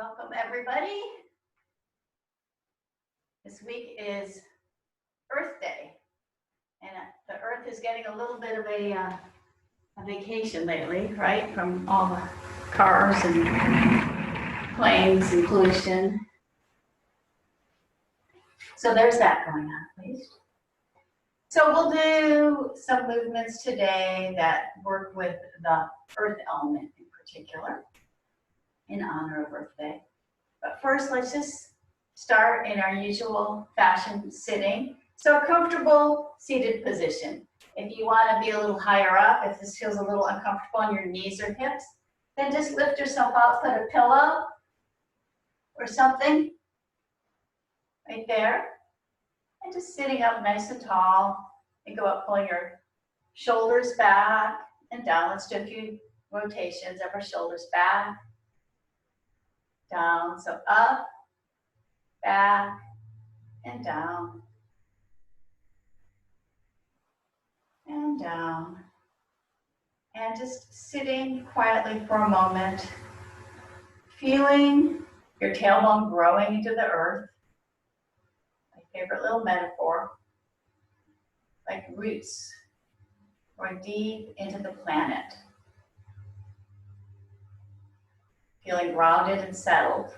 Welcome everybody. This week is Earth Day, and the Earth is getting a little bit of a vacation lately, right? From all the cars and planes and pollution. So there's that going on, please. So we'll do some movements today that work with the Earth element in particular, in honor of Earth Day. But first, let's just start in our usual fashion, sitting. So a comfortable seated position. If you want to be a little higher up, if this feels a little uncomfortable on your knees or hips, then just lift yourself up, put a pillow or something right there. And just sitting up nice and tall, and go up, pulling your shoulders back and down. Let's do a few rotations of our shoulders back, down. So up, back, and down, and down. And just sitting quietly for a moment, feeling your tailbone growing into the earth. My favorite little metaphor, like roots going deep into the planet. Feeling grounded and settled.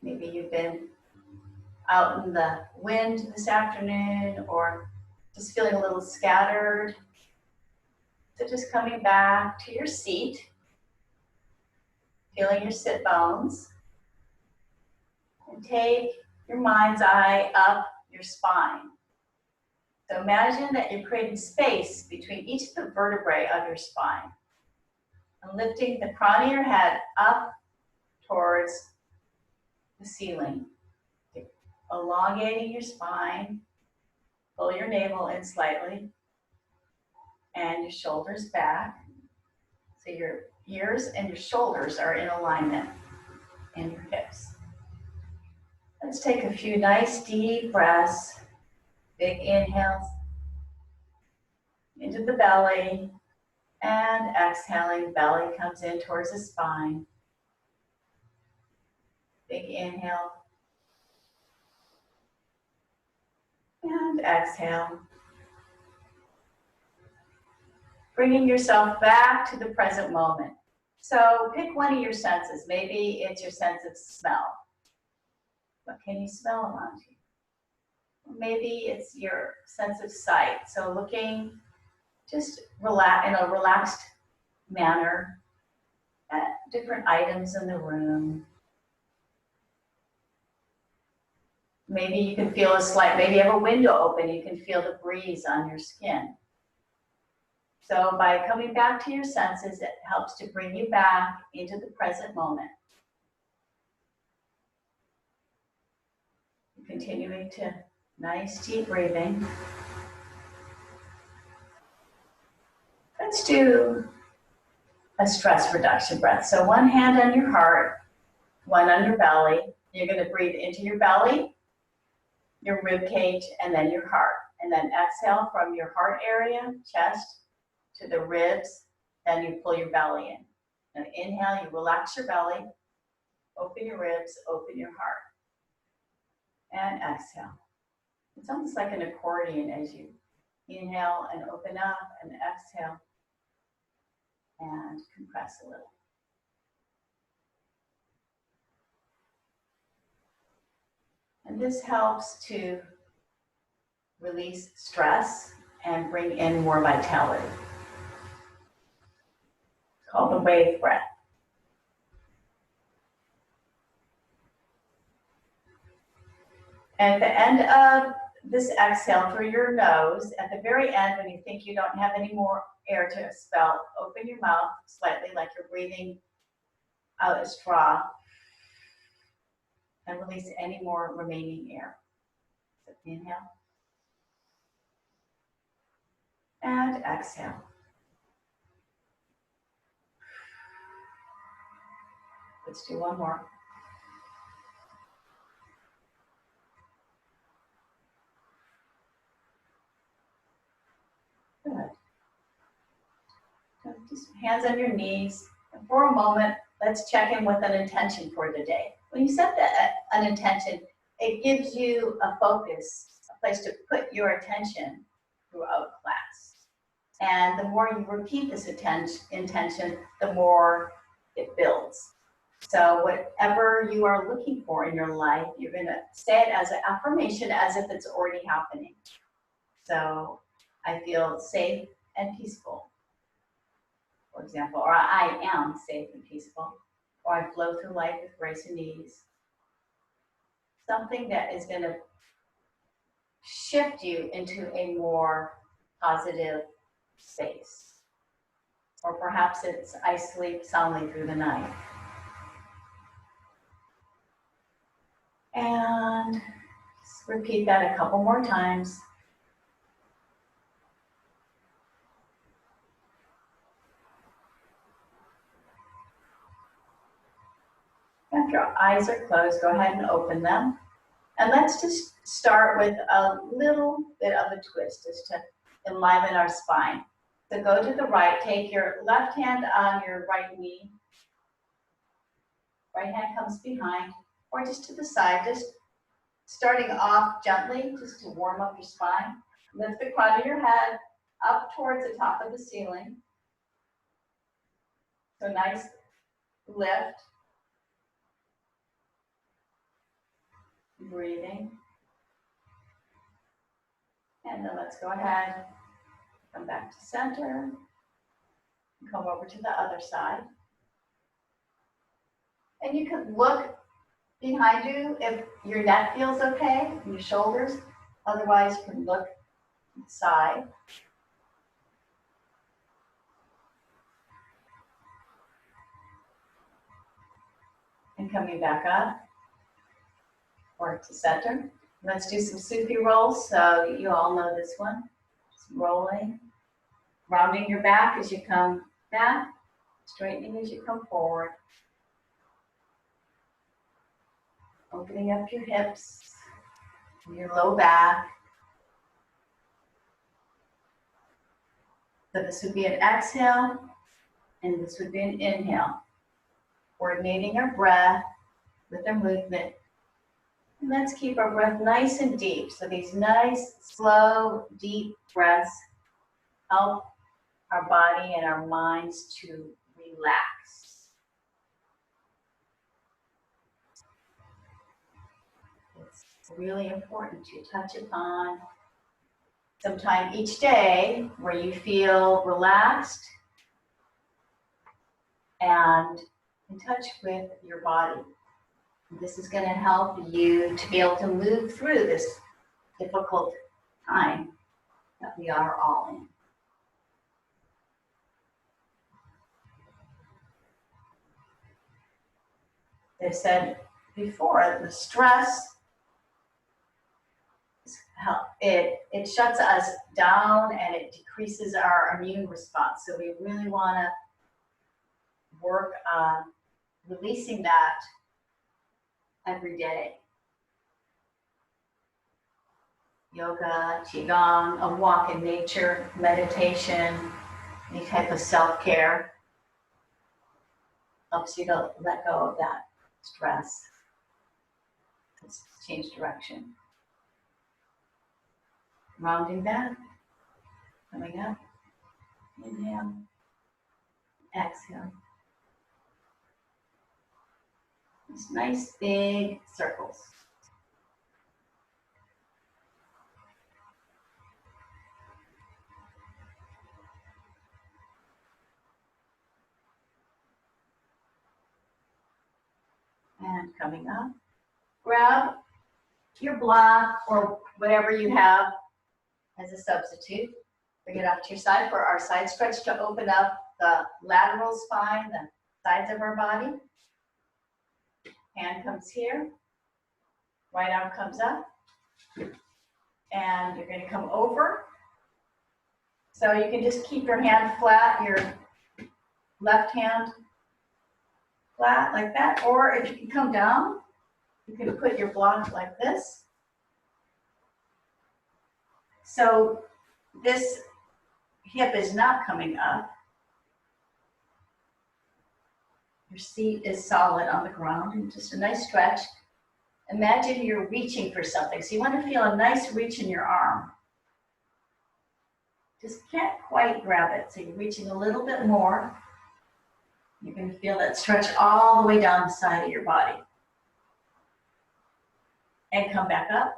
Maybe you've been out in the wind this afternoon or just feeling a little scattered. So just coming back to your seat, feeling your sit bones, and take your mind's eye up your spine. So imagine that you're creating space between each of the vertebrae of your spine and lifting the crown of your head up towards the ceiling. Elongating your spine, pull your navel in slightly, and your shoulders back. So your ears and your shoulders are in alignment, and your hips. Let's take a few nice deep breaths. Big inhales into the belly, and exhaling, belly comes in towards the spine. Big inhale. And exhale. Bringing yourself back to the present moment. So pick one of your senses. Maybe it's your sense of smell. What can you smell around you? Or maybe it's your sense of sight. So looking just in a relaxed manner at different items in the room. Maybe you can feel maybe you have a window open, you can feel the breeze on your skin. So by coming back to your senses, it helps to bring you back into the present moment. Continuing to nice deep breathing. Let's do a stress reduction breath. So one hand on your heart, one on your belly. You're going to breathe into your belly, your rib cage, and then your heart. And then exhale from your heart area, chest, to the ribs, then you pull your belly in. Now inhale, you relax your belly, open your ribs, open your heart. And exhale. It's almost like an accordion as you inhale and open up and exhale and compress a little. And this helps to release stress and bring in more vitality. It's called the wave breath. And at the end of this exhale through your nose, at the very end, when you think you don't have any more air to expel, open your mouth slightly like you're breathing out a straw and release any more remaining air. So inhale and exhale. Let's do one more. Good. So just hands on your knees, And for a moment, let's check in with an intention for the day. When you set an intention, it gives you a focus, a place to put your attention throughout class. And the more you repeat this intention, the more it builds. So whatever you are looking for in your life, you're going to say it as an affirmation as if it's already happening. So I feel safe and peaceful, for example, or I am safe and peaceful, or I flow through life with grace and ease. Something that is going to shift you into a more positive space. Or perhaps it's I sleep soundly through the night. And just repeat that a couple more times. If your eyes are closed, go ahead and open them. And let's just start with a little bit of a twist just to enliven our spine. So go to the right, take your left hand on your right knee. Right hand comes behind, or just to the side, just starting off gently, just to warm up your spine. Lift the crown of your head up towards the top of the ceiling. So nice lift. Breathing. And then let's go ahead, come back to center, and come over to the other side. And you can look behind you if your neck feels okay, and your shoulders. Otherwise, you can look inside. And coming back up, or to center. Let's do some Sufi rolls. So you all know this one. Just rolling, rounding your back as you come back, straightening as you come forward. Opening up your hips, your low back. So this would be an exhale, and this would be an inhale. Coordinating our breath with our movement. And let's keep our breath nice and deep. So these nice, slow, deep breaths help our body and our minds to relax. It's really important to touch upon sometime each day where you feel relaxed and in touch with your body. This is going to help you to be able to move through this difficult time that we are all in. They said before, the stress, it shuts us down and it decreases our immune response. So we really want to work on releasing that every day. Yoga, Qi Gong, a walk in nature, meditation, any type of self-care helps you to let go of that stress. Let's change direction. Rounding back, coming up, inhale, exhale. These nice big circles. And coming up, grab your block or whatever you have as a substitute. Bring it up to your side for our side stretch to open up the lateral spine, the sides of our body. Hand comes here, right arm comes up, and you're going to come over. So you can just keep your hand flat, your left hand flat like that, or if you can come down, you can put your block like this. So this hip is not coming up. Your seat is solid on the ground and just a nice stretch. Imagine you're reaching for something. So you want to feel a nice reach in your arm. Just can't quite grab it. So you're reaching a little bit more. You're going to feel that stretch all the way down the side of your body. And come back up.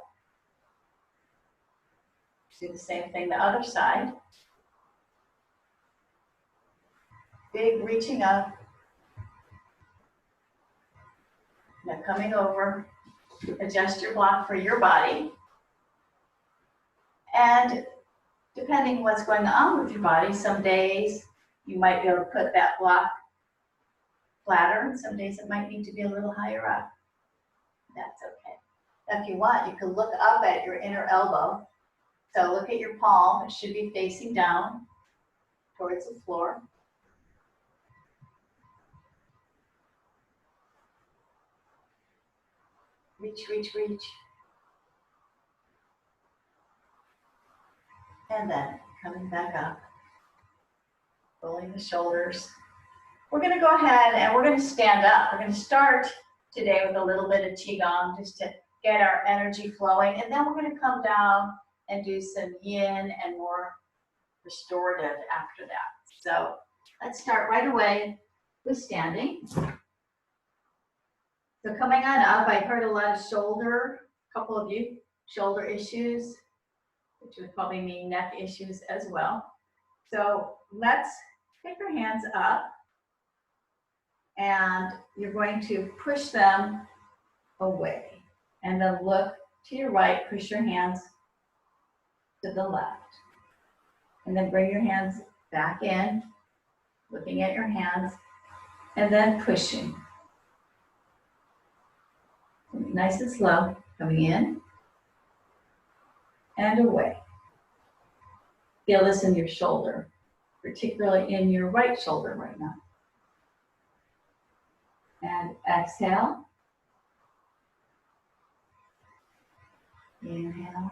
Do the same thing the other side. Big reaching up. Now coming over. Adjust your block for your body. And depending what's going on with your body, some days you might be able to put that block flatter, and some days it might need to be a little higher up. That's okay. Now if you want, you can look up at your inner elbow. So look at your palm. It should be facing down towards the floor. Reach, reach, reach. And then coming back up, rolling the shoulders. We're going to go ahead and we're going to stand up. We're going to start today with a little bit of Qi Gong just to get our energy flowing. And then we're going to come down and do some yin and more restorative after that. So let's start right away with standing. So coming on up, I heard a lot of shoulder, a couple of you, shoulder issues, which would probably mean neck issues as well. So let's pick your hands up and you're going to push them away. And then look to your right, push your hands to the left. And then bring your hands back in, looking at your hands, and then pushing. Nice and slow, coming in and away. Feel this in your shoulder, particularly in your right shoulder right now. And exhale. Inhale.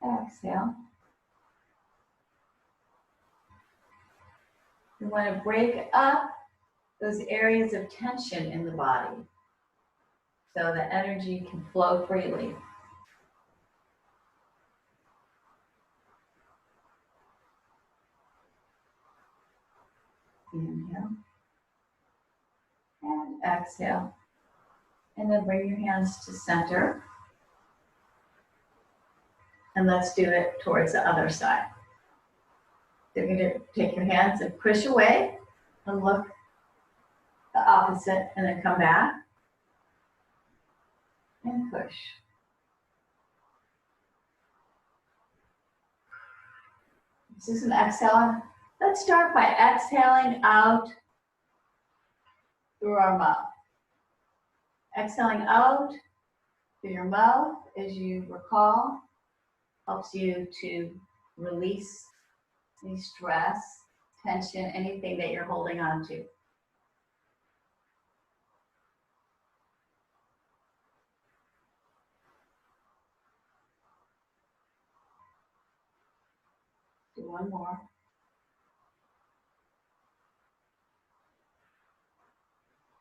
Exhale. You want to break up those areas of tension in the body so the energy can flow freely. Inhale and exhale. And then bring your hands to center. And let's do it towards the other side. You're going to take your hands and push away and look the opposite and then come back and push. This is an exhale. Let's start by exhaling out through our mouth. Exhaling out through your mouth, as you recall, helps you to release any stress, tension, anything that you're holding on to. Do one more.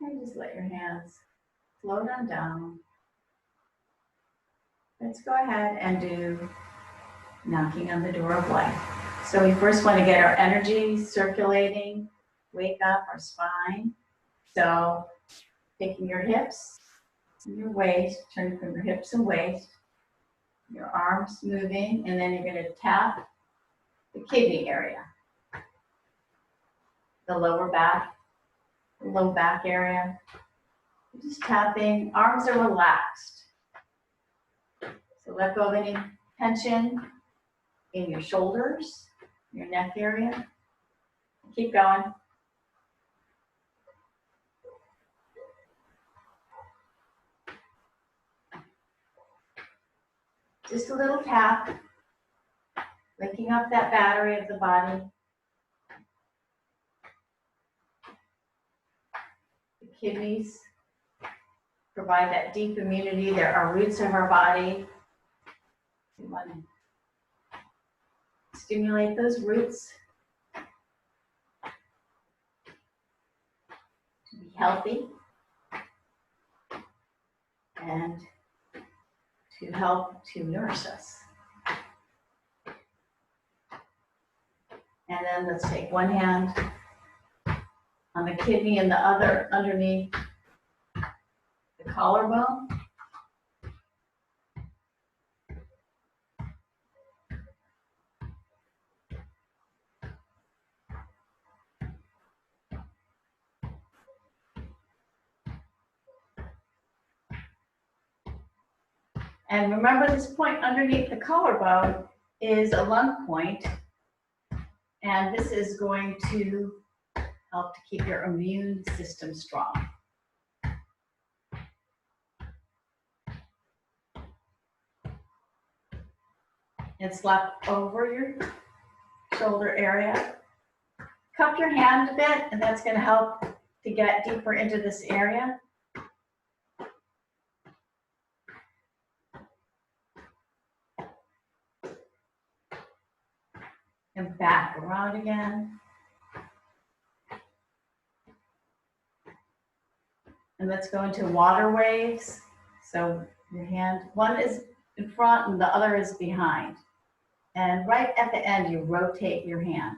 And just let your hands float on down. Let's go ahead and do knocking on the door of life. So we first want to get our energy circulating, wake up our spine. So taking your hips and your waist, turn from your hips and waist, your arms moving, and then you're going to tap the kidney area, the lower back, the low back area. Just tapping, arms are relaxed. So let go of any tension in your shoulders, your neck area. Keep going. Just a little tap, waking up that battery of the body. The kidneys provide that deep immunity. There are roots of our body. We want to stimulate those roots. healthy and to help to nourish us. And then let's take one hand on the kidney and the other underneath the collarbone. And remember, this point underneath the collarbone is a lung point, and this is going to help to keep your immune system strong. It's left over your shoulder area. Cup your hand a bit, and that's going to help to get deeper into this area. And back around again. And let's go into water waves. So your hand, one is in front and the other is behind. And right at the end, you rotate your hand.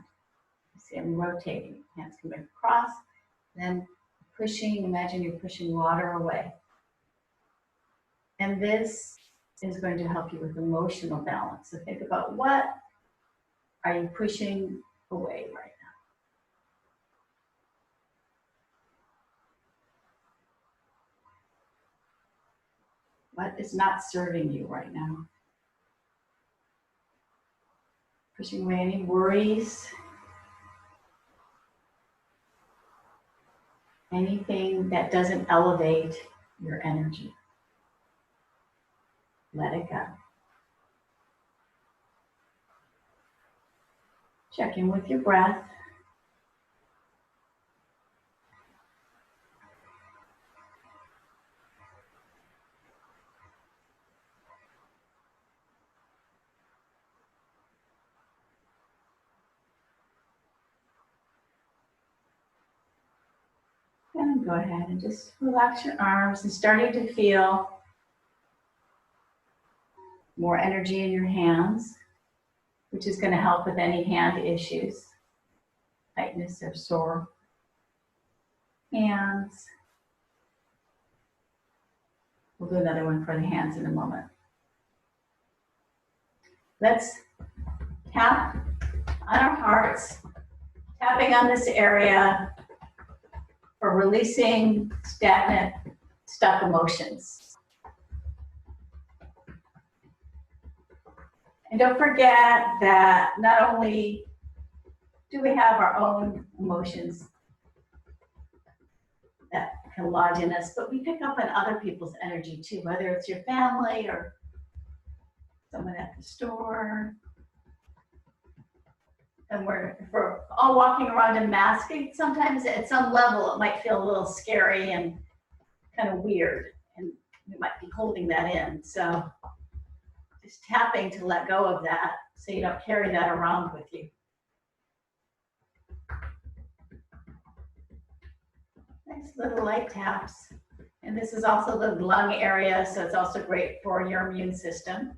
You see I'm rotating. Hands coming across, then pushing, imagine you're pushing water away. And this is going to help you with emotional balance. So think about what are you pushing away right now? What is not serving you right now? Pushing away any worries, anything that doesn't elevate your energy. Let it go. Check in with your breath. And go ahead and just relax your arms and starting to feel more energy in your hands, which is going to help with any hand issues, tightness or sore hands. We'll do another one for the hands in a moment. Let's tap on our hearts, tapping on this area for releasing stagnant, stuck emotions. And don't forget that not only do we have our own emotions that can lodge in us, but we pick up on other people's energy too, whether it's your family or someone at the store. And if we're all walking around in masks, sometimes at some level it might feel a little scary and kind of weird, and we might be holding that in. So just tapping to let go of that so you don't carry that around with you. Nice little light taps. And this is also the lung area, so it's also great for your immune system.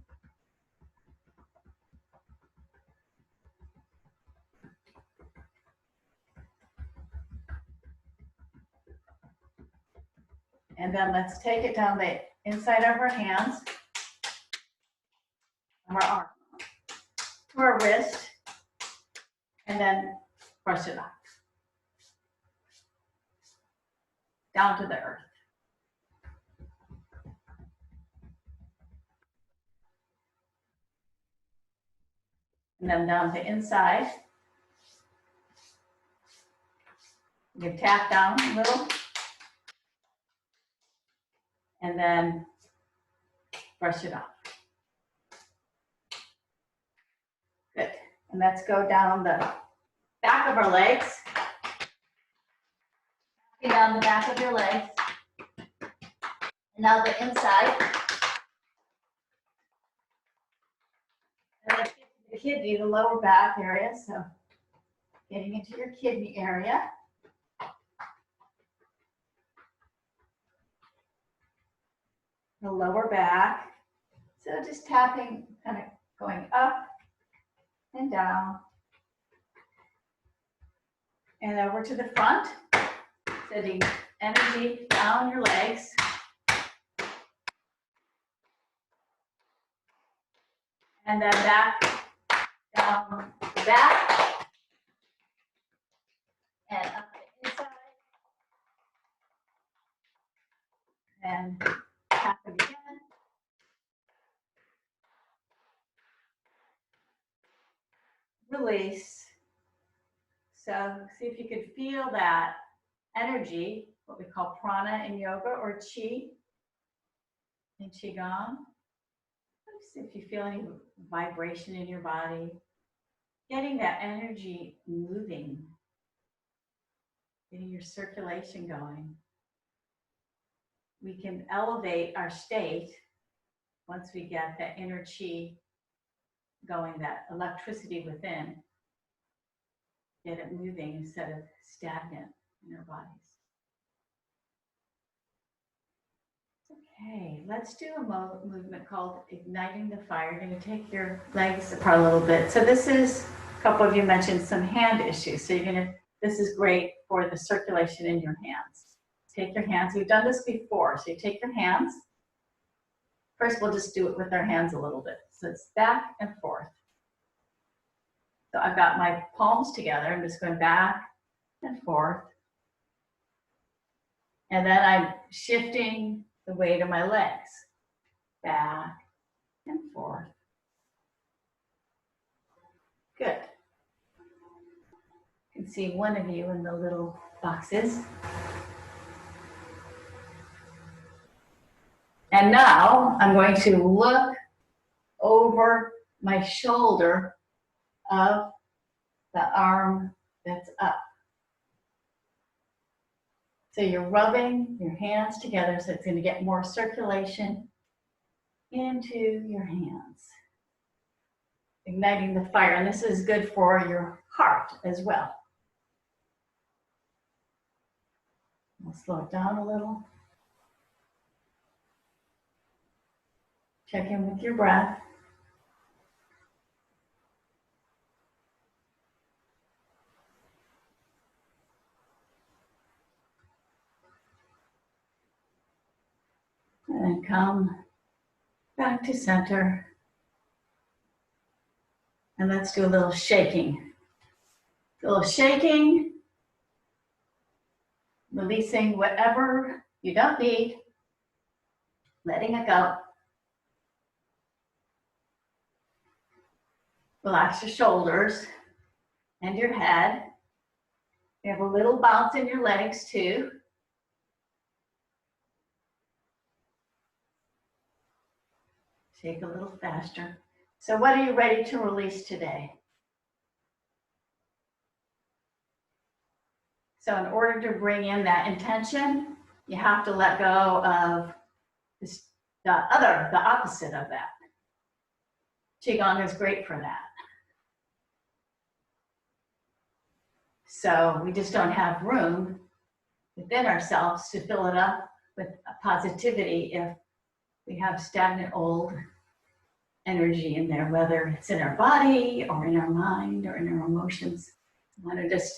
And then let's take it down the inside of our hands, of our arm, to our wrist, and then brush it off. Down to the earth. And then down the inside. You can tap down a little. And then brush it off. Good. And let's go down the back of our legs. Down the back of your legs. And now the inside. And let's get to the kidney, the lower back area. So getting into your kidney area. the lower back. So just tapping, kind of going up and down. And over to the front, sending energy down your legs. And then back, down the back, and up the inside. And tap it again. Release. So see if you could feel that energy, what we call prana in yoga, or Qi in Qi Gong. See if you feel any vibration in your body. Getting that energy moving. Getting your circulation going. We can elevate our state once we get that inner Qi going, that electricity within. Get it moving instead of stagnant in our bodies. Okay, let's do a movement called igniting the fire. You're going to take your legs apart a little bit. So this is, a couple of you mentioned some hand issues. So this is great for the circulation in your hands. Take your hands, we've done this before. So you take your hands. First, we'll just do it with our hands a little bit. So it's back and forth. So I've got my palms together. I'm just going back and forth. And then I'm shifting the weight of my legs. Back and forth. Good. You can see one of you in the little boxes. And now I'm going to look over my shoulder of the arm that's up. So you're rubbing your hands together, so it's going to get more circulation into your hands. Igniting the fire, and this is good for your heart as well. We'll slow it down a little. Check in with your breath. And then come back to center. And let's do a little shaking. A little shaking, releasing whatever you don't need, letting it go. Relax your shoulders and your head. You have a little bounce in your legs too. Shake a little faster. So what are you ready to release today? So in order to bring in that intention, you have to let go of the opposite of that. Qigong is great for that. So we just don't have room within ourselves to fill it up with positivity if we have stagnant old energy in there, whether it's in our body or in our mind or in our emotions. I want to just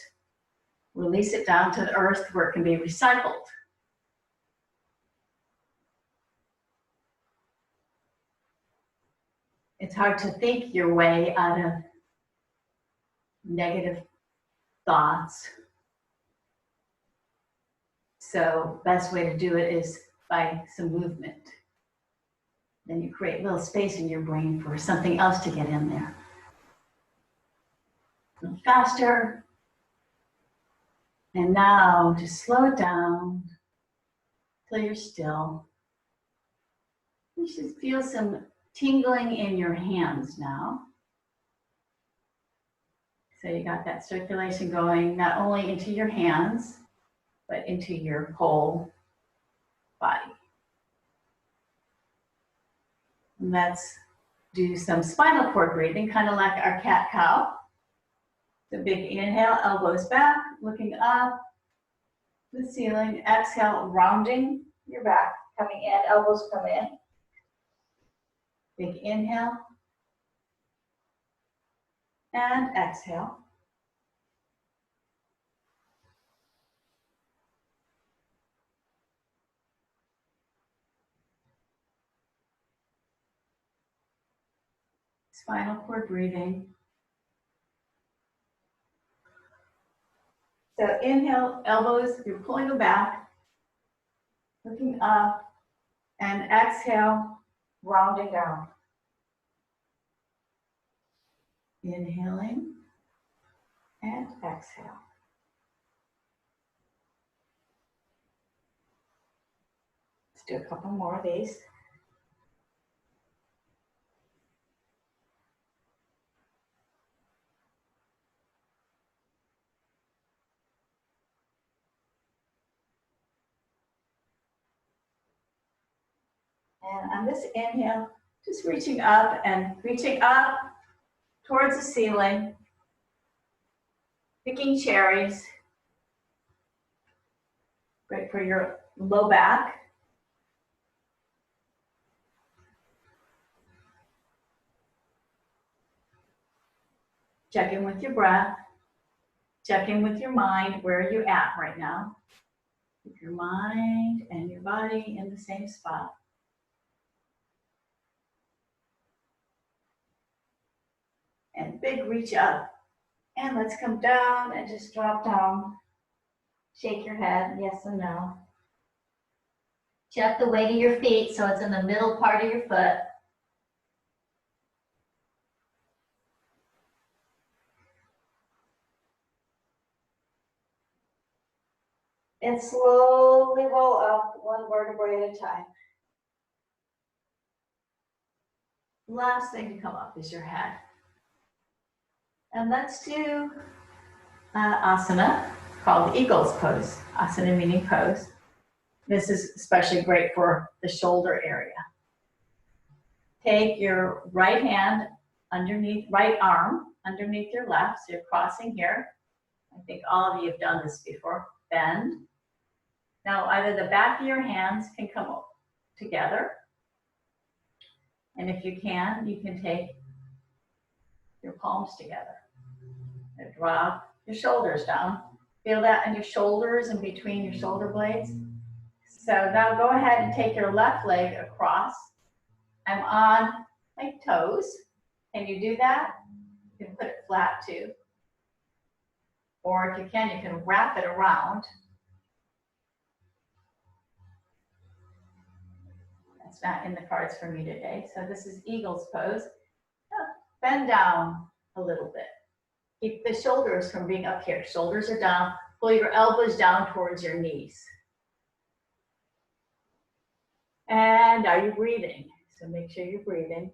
release it down to the earth where it can be recycled. It's hard to think your way out of negative thoughts. So best way to do it is by some movement. Then you create a little space in your brain for something else to get in there. A little faster. And now just slow it down till you're still. You should feel some tingling in your hands now. So you got that circulation going not only into your hands, but into your whole body. And let's do some spinal cord breathing, kind of like our cat-cow. So big inhale, elbows back, looking up the ceiling. Exhale, rounding your back. coming in, elbows come in. Big inhale. And exhale. Spinal cord breathing. So inhale, elbows, you're pulling them back, looking up, and exhale, rounding down. Inhaling and exhale. Let's do a couple more of these. And on this inhale, just reaching up towards the ceiling, picking cherries. Great for your low back. Check in with your breath. Check in with your mind. Where are you at right now? Keep your mind and your body in the same spot. And big reach up. And let's come down and just drop down. Shake your head, yes and no. Check the weight of your feet so it's in the middle part of your foot. And slowly roll up one vertebrae at a time. Last thing to come up is your head. And let's do asana called eagle's pose. Asana meaning pose. This is especially great for the shoulder area. Take your right hand underneath, right arm underneath your left. So you're crossing here. I think all of you have done this before. Bend. Now either the back of your hands can come together. And if you can take your palms together. And drop your shoulders down. Feel that in your shoulders and between your shoulder blades. So now go ahead and take your left leg across. I'm on my toes. Can you do that? You can put it flat too. Or if you can wrap it around. That's not in the cards for me today. So this is eagle's pose. Bend down a little bit. Keep the shoulders from being up here. Shoulders are down. Pull your elbows down towards your knees. And are you breathing? So make sure you're breathing.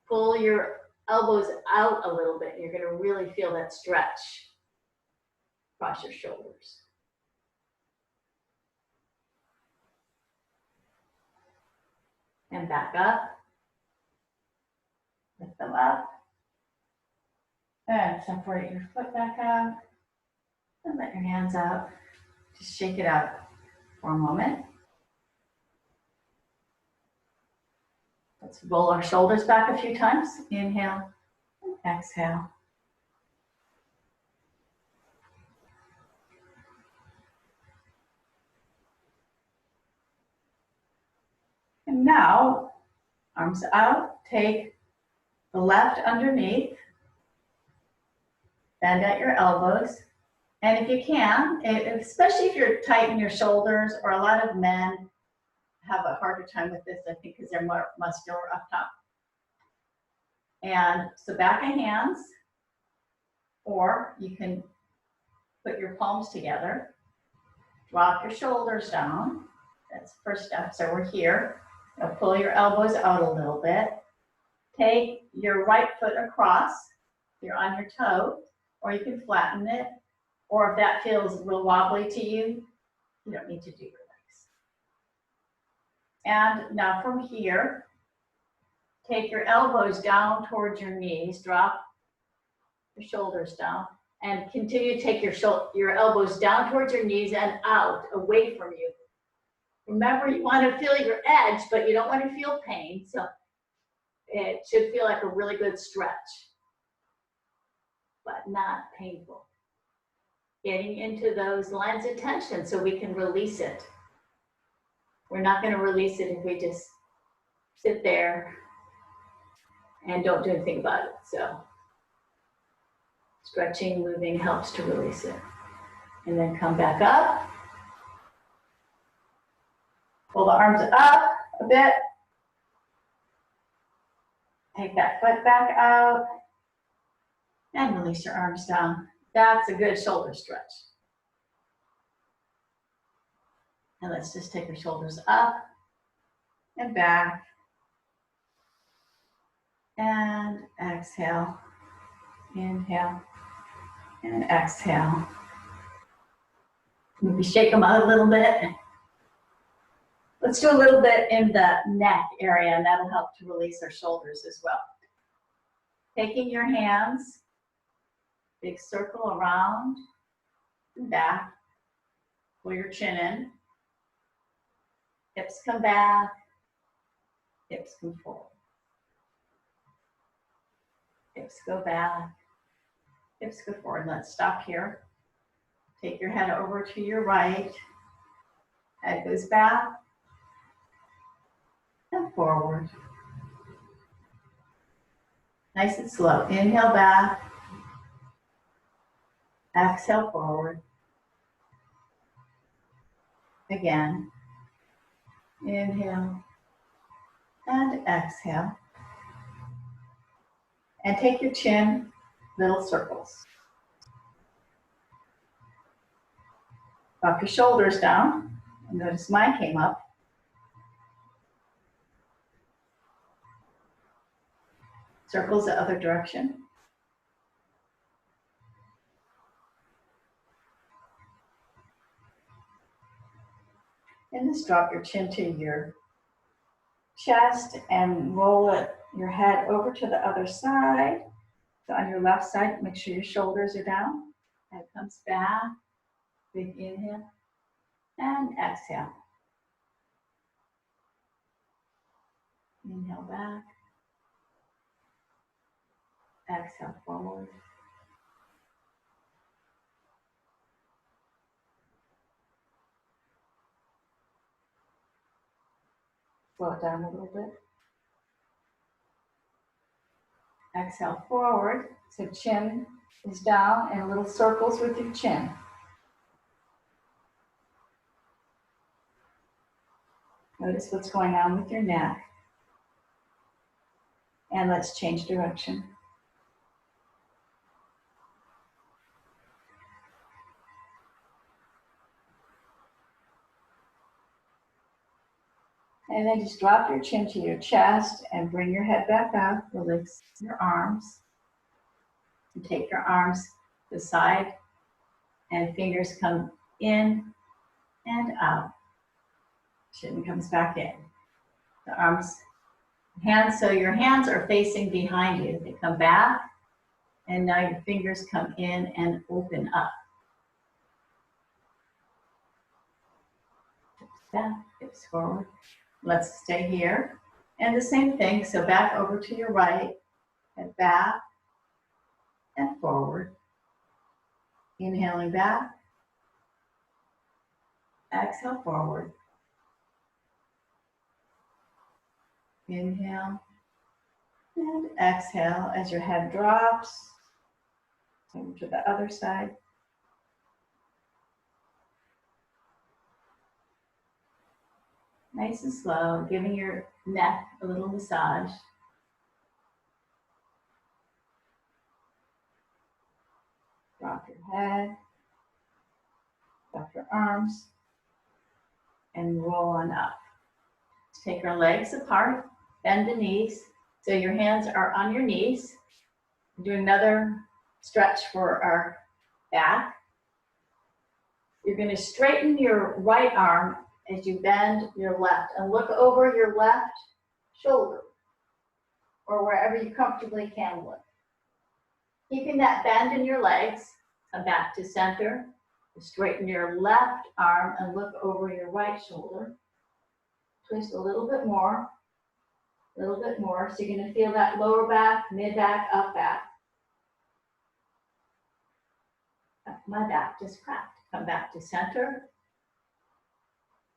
Pull your elbows out a little bit. You're going to really feel that stretch across your shoulders. And back up. Lift them up. And separate your foot back out. And let your hands out. Just shake it out for a moment. Let's roll our shoulders back a few times. Inhale, exhale. And now, arms out, take the left underneath, bend at your elbows. And if you can, especially if you're tight in your shoulders, or a lot of men have a harder time with this, I think, because they're more muscular up top. And so back of hands, or you can put your palms together, drop your shoulders down. That's the first step. So we're here. Now pull your elbows out a little bit. Take your right foot across. You're on your toe, or you can flatten it. Or if that feels a little wobbly to you, you don't need to do your legs. And now from here, take your elbows down towards your knees, drop your shoulders down, and continue to take your elbows down towards your knees and out, away from you. Remember, you want to feel your edge, but you don't want to feel pain. So it should feel like a really good stretch, but not painful. Getting into those lines of tension so we can release it. We're not going to release it if we just sit there and don't do anything about it. So stretching, moving helps to release it. And then come back up. Pull the arms up a bit. Take that foot back out. And release your arms down. That's a good shoulder stretch. And let's just take our shoulders up and back. And exhale. Inhale. And exhale. Maybe shake them out a little bit. Let's do a little bit in the neck area, and that'll help to release our shoulders as well. Taking your hands, big circle around and back. Pull your chin in. Hips come back. Hips come forward. Hips go back. Hips go forward. Let's stop here. Take your head over to your right. Head goes back and forward. Nice and slow. Inhale back. Exhale forward. Again. Inhale and exhale. And take your chin, little circles. Drop your shoulders down. And notice mine came up. Circles the other direction. And just drop your chin to your chest and roll it, your head over to the other side. So on your left side, make sure your shoulders are down. Head comes back. Big inhale and exhale. Inhale back. Exhale forward. Slow it down a little bit. Exhale forward. So chin is down and little circles with your chin. Notice what's going on with your neck. And let's change direction. And then just drop your chin to your chest and bring your head back up. Release your arms. And take your arms to the side and fingers come in and out. Chin comes back in. The arms, hands, so your hands are facing behind you. They come back and now your fingers come in and open up. Hips back, hips forward. Let's stay here. And the same thing, so back over to your right, and back and forward. Inhaling back. Exhale forward. Inhale and exhale as your head drops. Over to the other side. Nice and slow, giving your neck a little massage. Drop your head, drop your arms, and roll on up. Let's take our legs apart, bend the knees, so your hands are on your knees. Do another stretch for our back. You're going to straighten your right arm as you bend your left and look over your left shoulder or wherever you comfortably can look. Keeping that bend in your legs, come back to center, straighten your left arm and look over your right shoulder. twist a little bit more. A little bit more. So you're going to feel that lower back, mid back, up back. My back just cracked. Come back to center.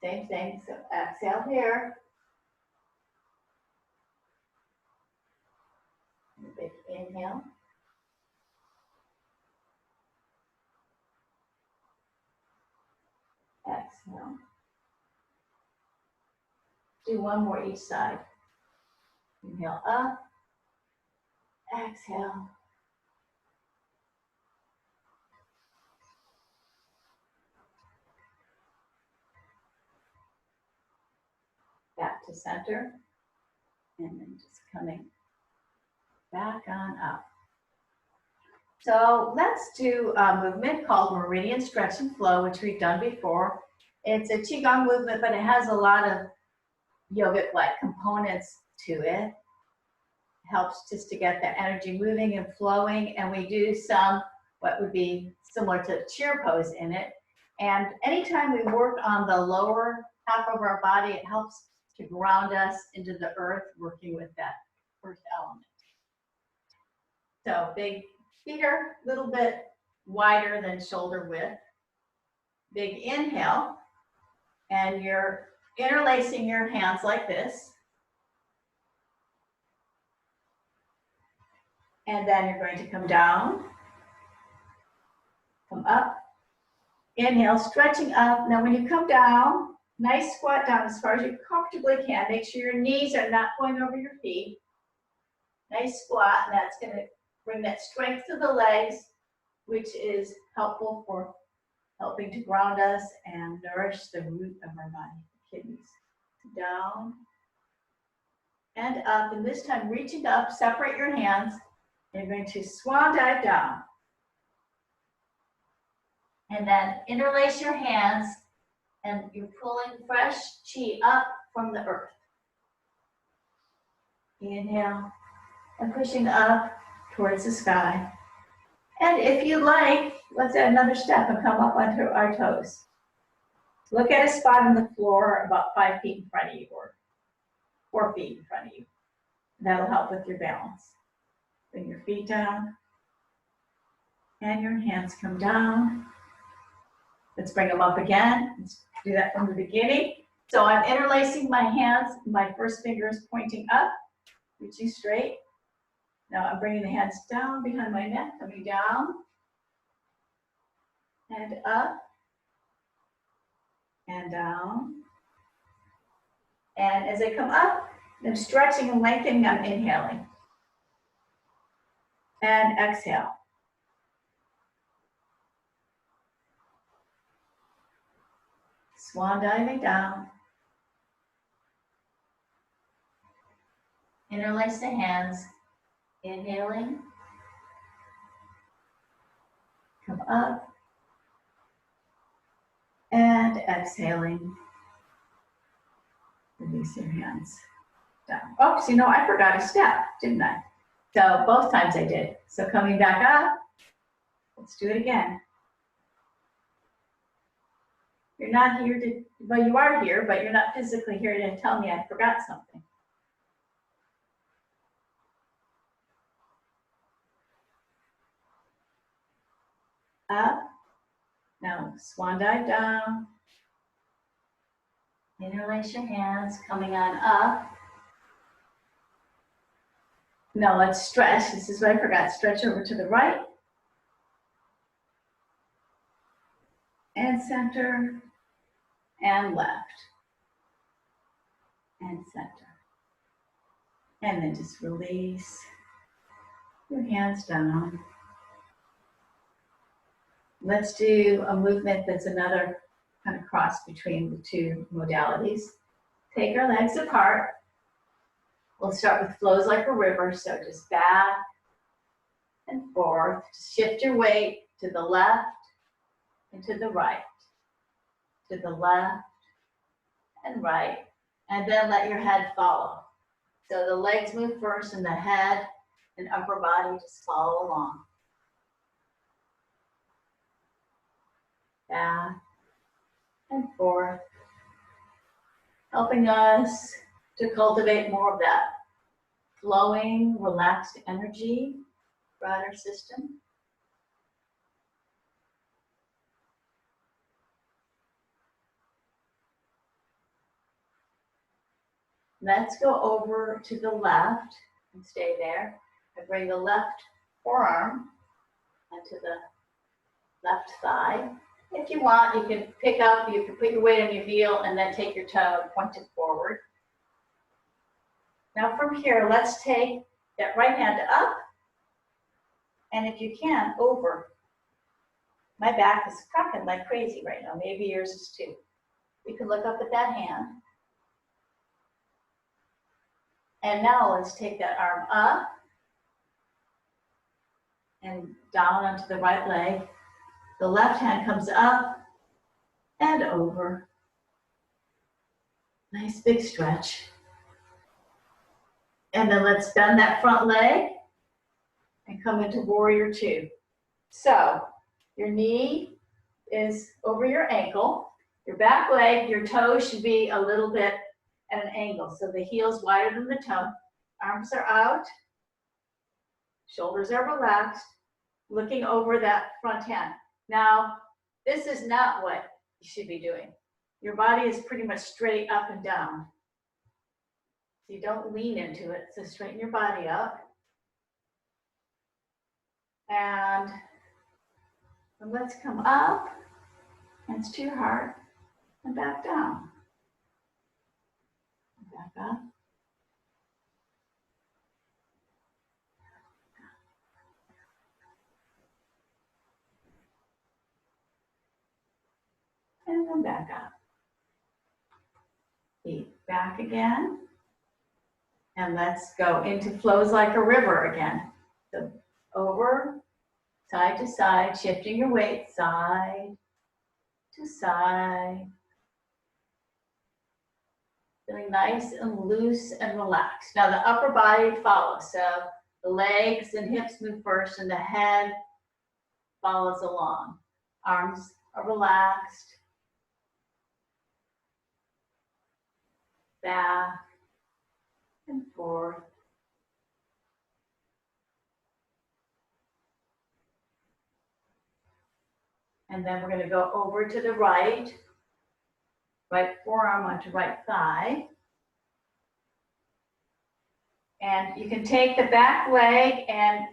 Same thing. So exhale here. Big inhale. Exhale. Do one more each side. Inhale up. Exhale. Back to center. And then just coming back on up. So let's do a movement called meridian stretch and flow, which we've done before. It's a Qi Gong movement, but it has a lot of yogic-like components to it. Helps just to get the energy moving and flowing, and we do some what would be similar to cheer pose in it. And anytime we work on the lower half of our body, it helps to ground us into the earth, working with that earth element. So big feet are a little bit wider than shoulder width. Big inhale, and you're interlacing your hands like this. And then you're going to come down, come up, inhale, stretching up. Now when you come down, nice squat down as far as you comfortably can. Make sure your knees are not going over your feet. Nice squat, and that's going to bring that strength to the legs, which is helpful for helping to ground us and nourish the root of our body, the kidneys. Down and up, and this time reaching up, separate your hands. You're going to swan dive down. And then interlace your hands, and you're pulling fresh chi up from the earth. Inhale, and pushing up towards the sky. And if you like, let's add another step and come up onto our toes. Look at a spot on the floor about 5 feet in front of you, or 4 feet in front of you. That'll help with your balance. Bring your feet down, and your hands come down. Let's bring them up again. Let's do that from the beginning. So I'm interlacing my hands. My first finger is pointing up, reaching straight. Now I'm bringing the hands down behind my neck, coming down, and up, and down. And as I come up, I'm stretching and lengthening, I'm inhaling. And exhale. Swan diving down. Interlace the hands, inhaling. Come up. And exhaling. Release your hands down. Oops, you know, I forgot a step, didn't I? So both times I did. So coming back up, let's do it again. You're not here to, well, you are here, but you're not physically here to tell me I forgot something. Up. Now swan dive down. Interlace your hands, coming on up. Now let's stretch. This is what I forgot. Stretch over to the right. And center. And left. And center. And then just release your hands down. Let's do a movement that's another kind of cross between the two modalities. Take our legs apart. We'll start with flows like a river, so just back and forth. Shift your weight to the left and to the right, to the left and right, and then let your head follow. So the legs move first and the head and upper body just follow along. Back and forth, helping us to cultivate more of that flowing, relaxed energy throughout our system. Let's go over to the left and stay there. I bring the left forearm onto the left thigh. If you want, you can pick up, you can put your weight on your heel and then take your toe and point it forward. Now from here, let's take that right hand up, and if you can, over. My back is cracking like crazy right now. Maybe yours is too. You can look up at that hand. And now let's take that arm up and down onto the right leg. The left hand comes up and over. Nice big stretch. And then let's bend that front leg and come into warrior two. So your knee is over your ankle. Your back leg, your toe should be a little bit at an angle. So the heel's wider than the toe. Arms are out. Shoulders are relaxed. Looking over that front hand. Now, this is not what you should be doing. Your body is pretty much straight up and down. You don't lean into it, so straighten your body up. And let's come up, hands to your heart, and back down. Back up. And then back up. Feet back again. And let's go into flows like a river again. So over, side to side, shifting your weight side to side. Feeling nice and loose and relaxed. Now the upper body follows. So the legs and hips move first and the head follows along. Arms are relaxed. Back and forth. And then we're going to go over to the right forearm onto right thigh. And you can take the back leg and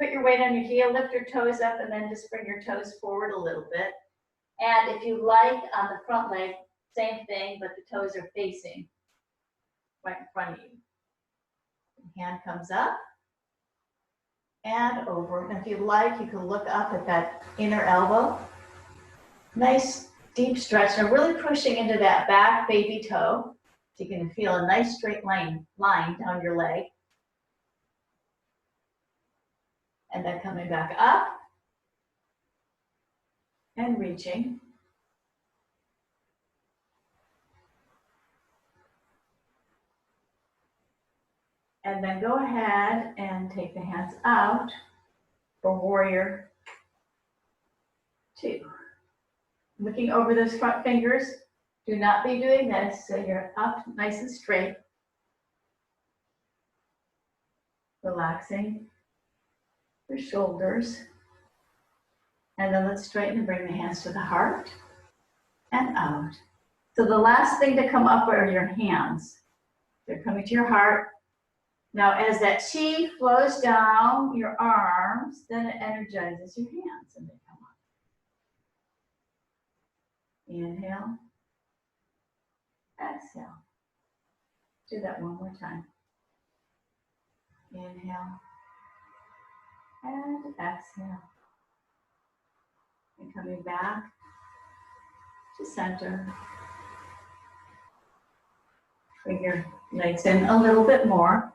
put your weight on your heel, lift your toes up, and then just bring your toes forward a little bit. And if you like, on the front leg, same thing, but the toes are facing right in front of you. Hand comes up and over. And if you like, you can look up at that inner elbow. Nice deep stretch. Now really pushing into that back baby toe. So you can feel a nice straight line down your leg. And then coming back up and reaching. And then go ahead and take the hands out for warrior two. Looking over those front fingers, do not be doing this, so you're up nice and straight. Relaxing your shoulders. And then let's straighten and bring the hands to the heart and out. So the last thing to come up are your hands. They're coming to your heart. Now, as that Qi flows down your arms, then it energizes your hands and they come up. Inhale, exhale. Do that one more time. Inhale and exhale. And coming back to center. Bring your legs in a little bit more.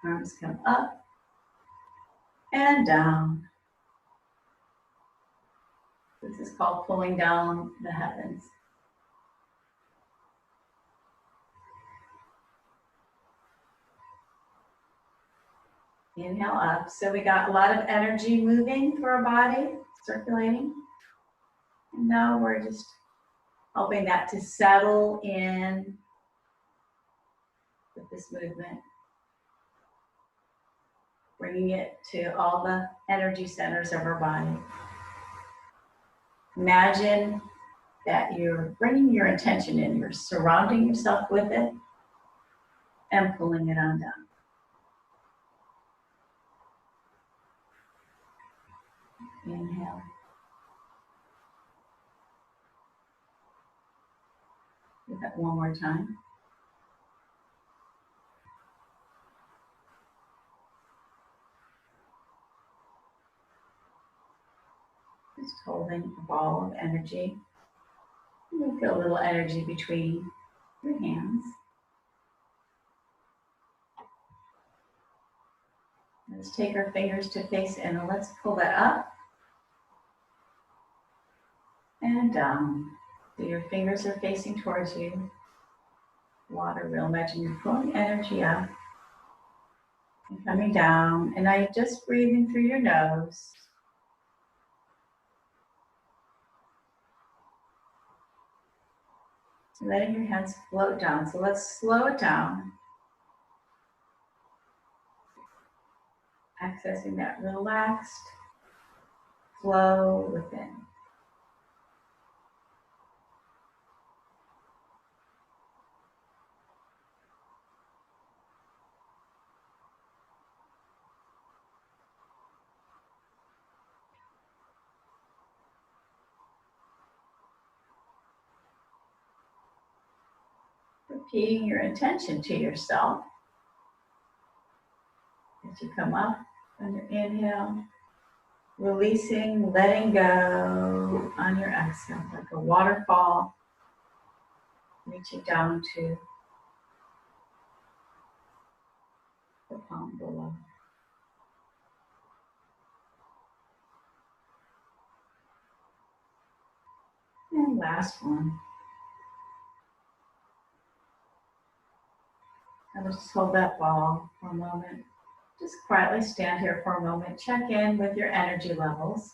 Arms come up and down. This is called pulling down the heavens. Inhale up. So we got a lot of energy moving through our body, circulating. And now we're just helping that to settle in with this movement. Bringing it to all the energy centers of our body. Imagine that you're bringing your intention in, you're surrounding yourself with it and pulling it on down. Inhale. Do that one more time. Just holding a ball of energy. You feel a little energy between your hands. Let's take our fingers to face in and let's pull that up and down. So your fingers are facing towards you. Water wheel, imagine you're pulling energy up and coming down. And now you're just breathing through your nose. Letting your hands float down. So let's slow it down. Accessing that relaxed flow within. Repeating your intention to yourself as you come up on your inhale, releasing, letting go on your exhale, like a waterfall, reaching down to the palm below. And last one. And let's just hold that ball for a moment. Just quietly stand here for a moment. Check in with your energy levels.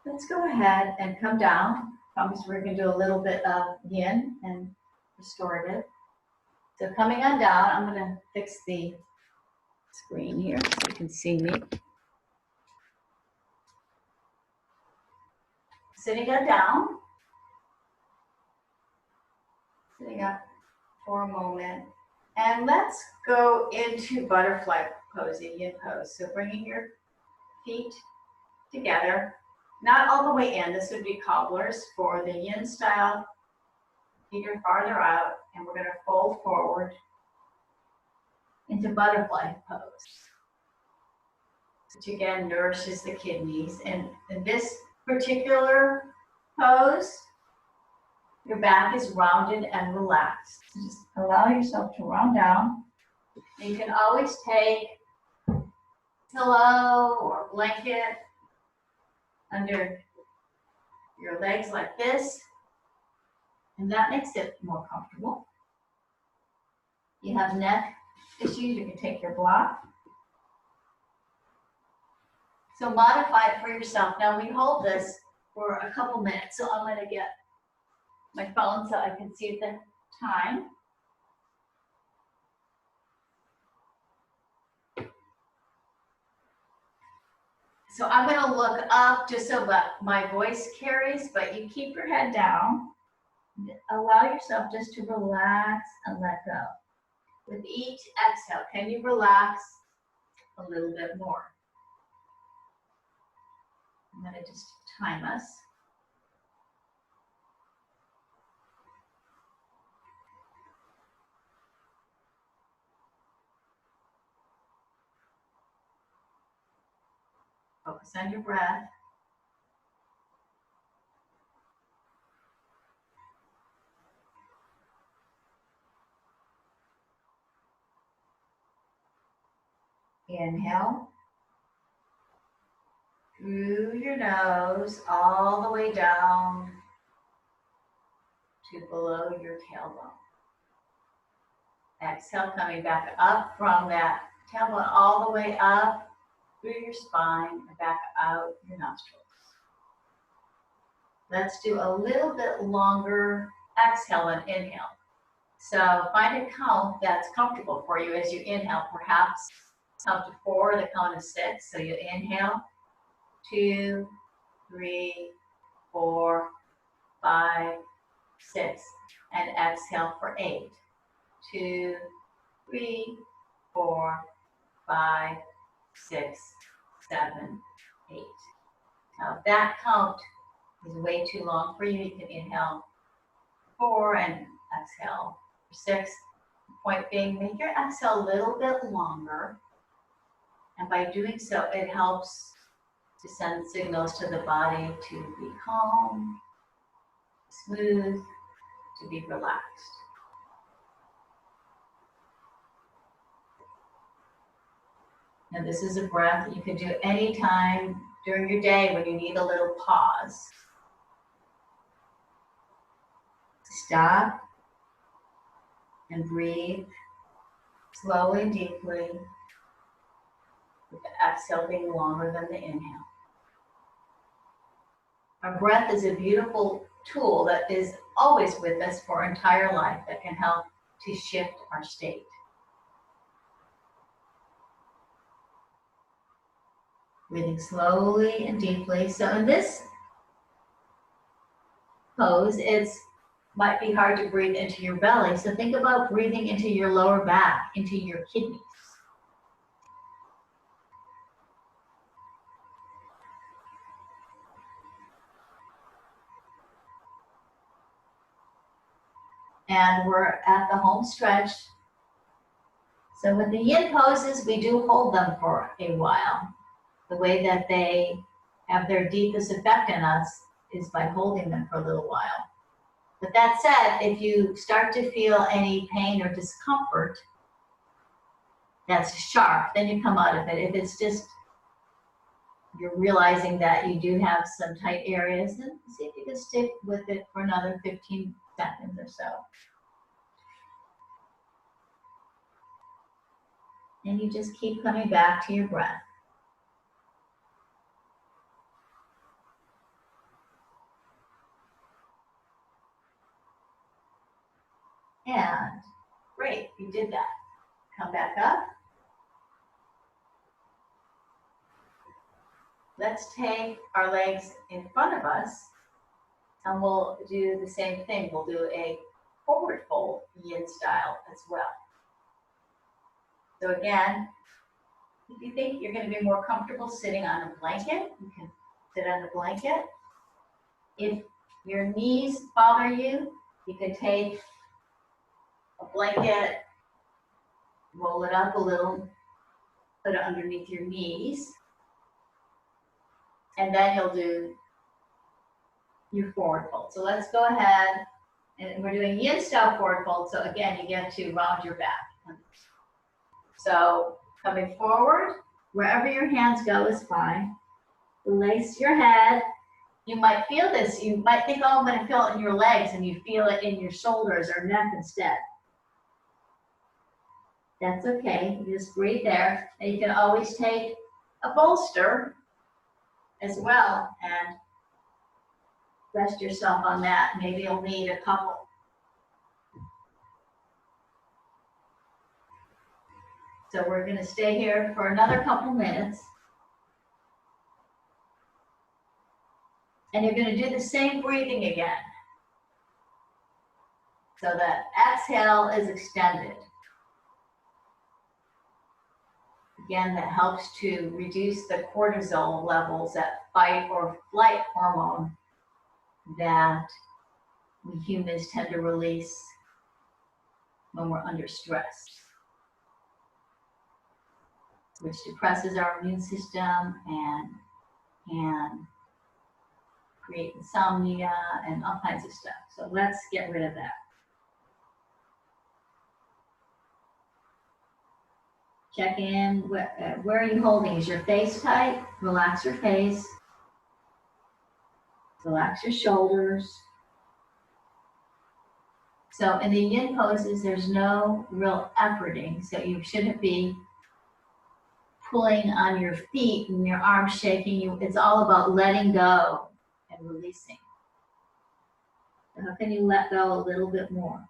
Let's go ahead and come down. Promise we're going to do a little bit of yin and restorative. So coming on down, I'm going to fix the screen here so you can see me. Sitting on down. Sitting up for a moment. And let's go into butterfly pose, yin pose. So bringing your feet together, not all the way in. This would be cobblers for the yin style. Feet are farther out, and we're going to fold forward into butterfly pose, which again nourishes the kidneys. And in this particular pose, your back is rounded and relaxed. So just allow yourself to round down. You can always take a pillow or blanket under your legs like this, and that makes it more comfortable. You have neck issues, you can take your block. So modify it for yourself. Now we hold this for a couple minutes, so I'm going to get my phone so I can see the time. So I'm going to look up just so that my voice carries, but you keep your head down. Allow yourself just to relax and let go. With each exhale, can you relax a little bit more? I'm going to just time us. Focus on your breath. Inhale. Through your nose, all the way down to below your tailbone. Exhale, coming back up from that tailbone all the way up through your spine and back out your nostrils. Let's do a little bit longer exhale and inhale. So find a count that's comfortable for you as you inhale. Perhaps count to 4, the count of 6. So you inhale, 2, 3, 4, 5, 6, and exhale for 8. 2, 3, 4, 5, 6, 7, 8. Now if that count is way too long for you, you can inhale 4 and exhale for 6. The point being, make your exhale a little bit longer. And by doing so, it helps to send signals to the body to be calm, smooth, to be relaxed. Now this is a breath that you can do anytime during your day when you need a little pause. Stop and breathe slowly and deeply, with the exhale being longer than the inhale. Our breath is a beautiful tool that is always with us for our entire life that can help to shift our state. Breathing slowly and deeply. So in this pose, it might be hard to breathe into your belly. So think about breathing into your lower back, into your kidneys. And we're at the home stretch. So with the yin poses, we do hold them for a while. The way that they have their deepest effect on us is by holding them for a little while. But that said, if you start to feel any pain or discomfort that's sharp, then you come out of it. If it's just you're realizing that you do have some tight areas, then see if you can stick with it for another 15 seconds or so. And you just keep coming back to your breath. And great, you did that. Come back up. Let's take our legs in front of us and we'll do the same thing. We'll do a forward fold yin style as well. So again, if you think you're going to be more comfortable sitting on a blanket, you can sit on the blanket. If your knees bother you, you can take a blanket, roll it up a little, put it underneath your knees, and then you'll do your forward fold. So let's go ahead, and we're doing yin style forward fold. So again, you get to round your back. So coming forward, wherever your hands go is fine. Release your head. You might feel this. You might think, oh, I'm going to feel it in your legs, and you feel it in your shoulders or neck instead. That's okay. You just breathe there. And you can always take a bolster as well and rest yourself on that. Maybe you'll need a couple. So we're going to stay here for another couple minutes. And you're going to do the same breathing again. So that exhale is extended. Again, that helps to reduce the cortisol levels, that fight or flight hormone that we humans tend to release when we're under stress, which depresses our immune system and can create insomnia and all kinds of stuff. So let's get rid of that. Check in, where are you holding? Is your face tight? Relax your face. Relax your shoulders. So in the yin poses, there's no real efforting, so you shouldn't be pulling on your feet and your arms shaking. It's all about letting go and releasing. So how can you let go a little bit more?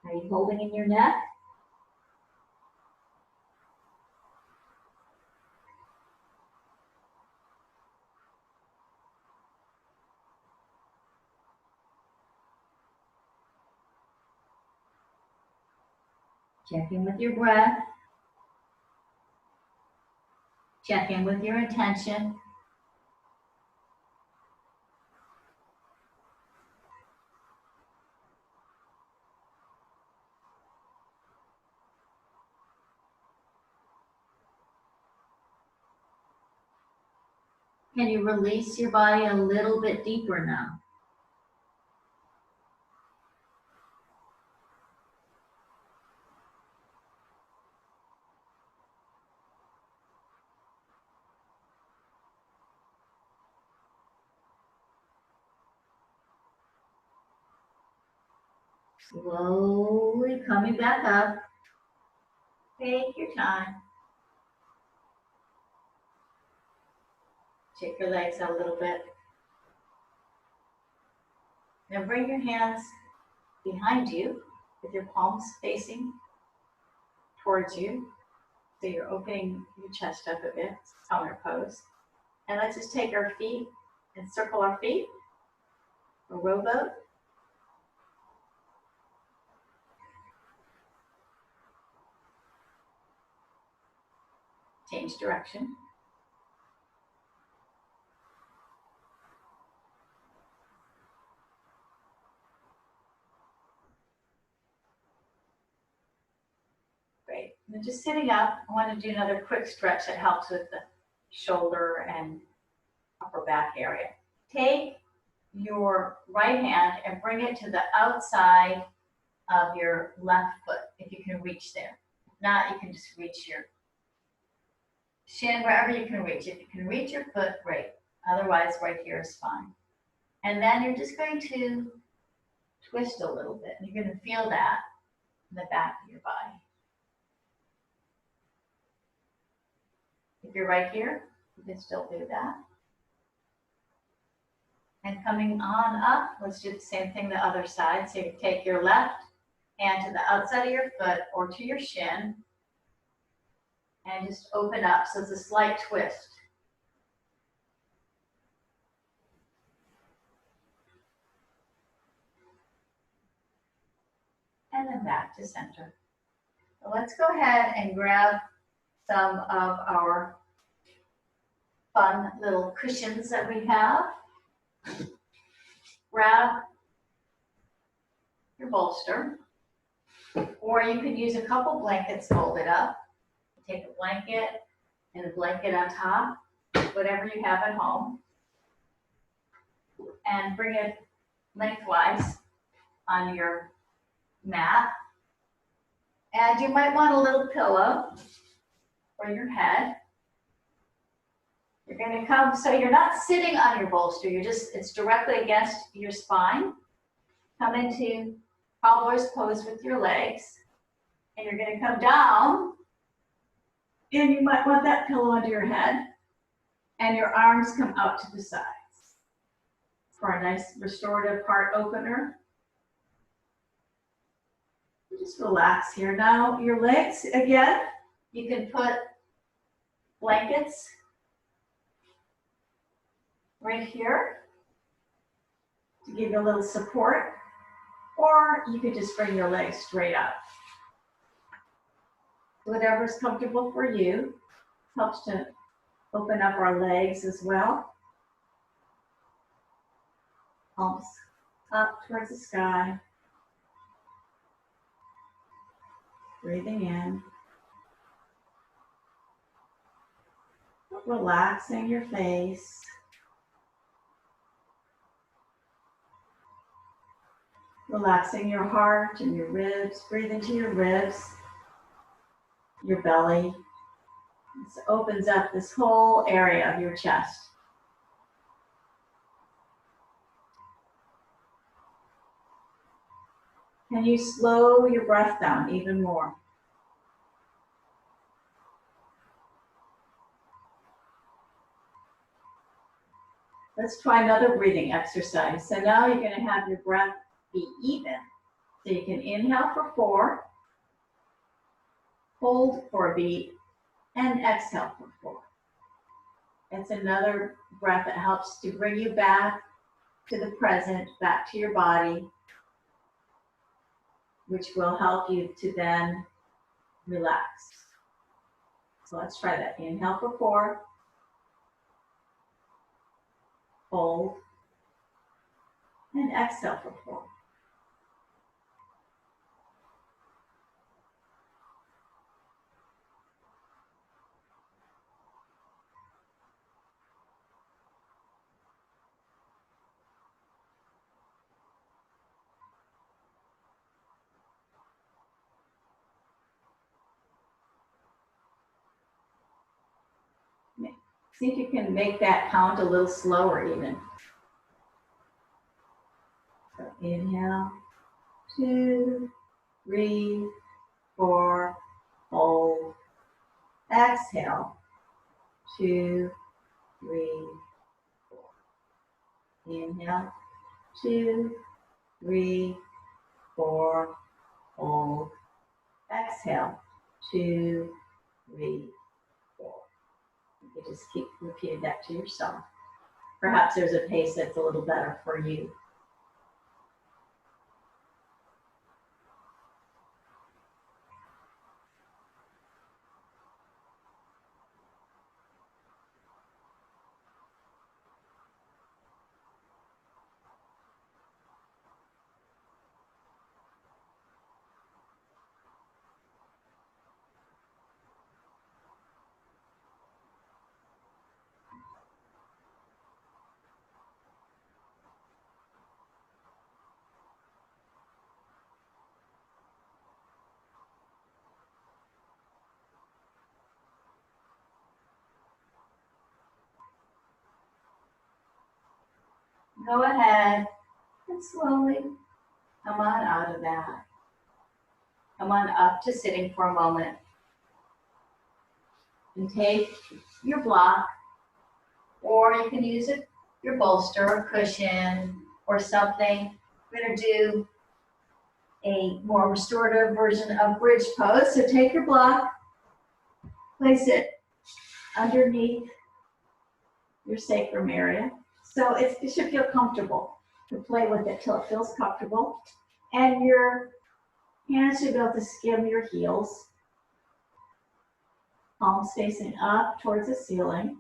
Are you holding in your neck? Check in with your breath. Check in with your intention. Can you release your body a little bit deeper now? Slowly coming back up. Take your time. Shake your legs out a little bit. Now bring your hands behind you with your palms facing towards you. So you're opening your chest up a bit, counter pose. And let's just take our feet and circle our feet, a rowboat. Change direction. Great. And then just sitting up, I want to do another quick stretch that helps with the shoulder and upper back area. Take your right hand and bring it to the outside of your left foot, if you can reach there. If not, you can just reach your shin, wherever you can reach. If you can reach your foot, great. Otherwise, right here is fine. And then you're just going to twist a little bit. You're going to feel that in the back of your body. If you're right here, you can still do that. And coming on up, let's do the same thing the other side. So you take your left hand to the outside of your foot or to your shin and just open up. So it's a slight twist. And then back to center. So let's go ahead and grab some of our fun little cushions that we have. Grab your bolster, or you could use a couple blankets folded up. Take a blanket and a blanket on top, whatever you have at home, and bring it lengthwise on your mat. And you might want a little pillow for your head. You're going to come, so you're not sitting on your bolster, it's directly against your spine. Come into cowboy's pose with your legs, and you're going to come down, and you might want that pillow under your head, and your arms come out to the sides for a nice restorative heart opener. Just relax here. Now your legs, again, you can put blankets right here to give you a little support, or you could just bring your legs straight up. Whatever's comfortable for you. Helps to open up our legs as well. Palms up towards the sky. Breathing in. Relaxing your face. Relaxing your heart and your ribs. Breathe into your ribs, your belly. This opens up this whole area of your chest. Can you slow your breath down even more? Let's try another breathing exercise. So now you're going to have your breath be even. So you can inhale for 4, hold for a beat, and exhale for 4. It's another breath that helps to bring you back to the present, back to your body, which will help you to then relax. So let's try that. Inhale for 4, hold, and exhale for 4. See if you can make that count a little slower even. So inhale, 2, 3, 4, hold, exhale, 2, 3, 4. Inhale, 2, 3, 4, hold, exhale, 2, 3, 4. You can just keep repeating that to yourself. Perhaps there's a pace that's a little better for you. Go ahead and slowly come on out of that. Come on up to sitting for a moment. And take your block, or you can use it, your bolster or cushion or something. We're going to do a more restorative version of bridge pose. So take your block, place it underneath your sacrum area. So it should feel comfortable to play with it till it feels comfortable. And your hands should be able to skim your heels. Palms facing up towards the ceiling.